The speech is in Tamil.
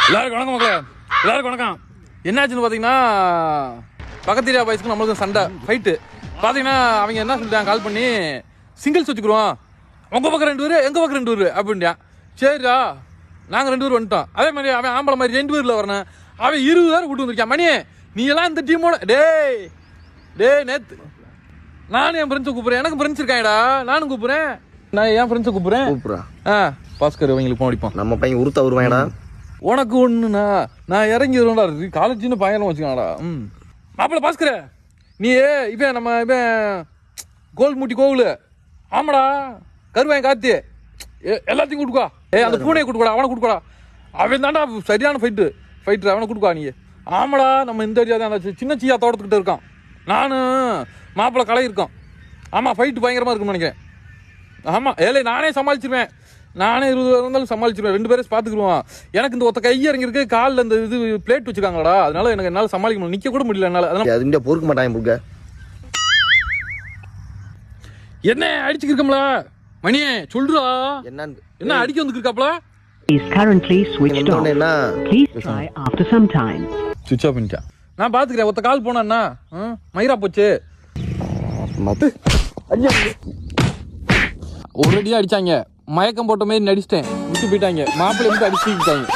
எல்லாருக்கும் வணக்கம் மக்களே, எல்லாருக்கும் வணக்கம். என்னாச்சுன்னு பார்த்தீங்கன்னா பக்கத்து ஏரியா பாய்ஸ்க்கு நம்மளுக்கு சண்டை ஃபைட்டு. பார்த்தீங்கன்னா அவங்க என்ன சொல்லிட்டாங்க, கால் பண்ணி சிங்கிள்ஸ் வச்சுக்கிறோம், உங்கள் பக்கம் 2 பேர் எங்கள் பக்கம் 2 பேர் அப்படின்ட்டா. சரிடா நாங்கள் 2 பேர் வந்துட்டோம். அதே மாதிரி அவன் ஆம்பளை மாதிரி 2 பேரில் வரணும். அவன் 20 பேர் கூட்டு வந்திருக்கான். மணி நீ எல்லாம் இந்த டீமோட டேய் நேத்து நானும் என் ஃப்ரெண்ட்ஸை கூப்பிட்றேன். எனக்கு ஃப்ரெண்ட்ஸ் இருக்காங்கடா, நானும் கூப்பிட்றேன். நான் என் ஃப்ரெண்ட்ஸை கூப்பிட்றேன். பாஸ்கர் அவங்களுக்கு போன் அடிப்பான். நம்ம பையன் உருத்த வருவாங்கடா. உனக்கு ஒன்றுண்ணா நான் இறங்கி வருவேன்டா. காலேஜின்னு பயணம் வச்சுக்காடா. மாப்பிள்ள பாஸ்கர நீ இவன் நம்ம இவன் கோல் மூட்டி கோவில் ஆமாடா கருவாயன் காத்தி எல்லாத்தையும் கூட்டுக்கா. அந்த பூனையை கூட்டுக்கடா, அவனை கூட்டுக்கடா. அவன் தாண்டா சரியான ஃபைட்ரு அவனை கூட்டுக்கா நீ. ஆமாடா நம்ம இந்த ஏரியா தான் சின்ன சீயா தோட்டத்துக்கிட்ட இருக்கான். நானும் மாப்பிள்ளை கலை இருக்கோம். ஆமாம் ஃபைட்டு பயங்கரமாக இருக்குன்னு நினைக்கிறேன். ஆமாம் நானே சமாளிச்சிருவேன். நானே 20 பேர் இருந்தாலும் சமாளிச்சிருவேன். 2 பேரும் பார்த்துக்குருவான். எனக்கு இந்த ஒத்த கை இறங்கிருக்கு, காலில் இந்த இது பிளேட் வச்சுருக்காங்கடா. அதனால எனக்கு என்னால் சமாளிக்க முடியல, நிற்க கூட முடியல என்னால். அதனால அதுண்ட பொறுக்க மாட்டாங்க புக்க. என்ன அடிச்சுக்கிருக்கோம்ல மணியே சொல்றா, என்ன அடிக்க வந்துருக்காப்ல. is currently switched off. Please try after some time. சுவிட்ச் ஆஃப் பண்ணிட்டா. நான் பார்த்துக்கிறேன். ஒத்த கால் போனா மயிரா போச்சு. ஒரு அடியாக அடித்தாங்க, மயக்கம் போட்ட மாதிரி நடிச்சிட்டேன், விட்டு போயிட்டாங்க. மாப்பிள்ளை வந்து அடிச்சுட்டாங்க.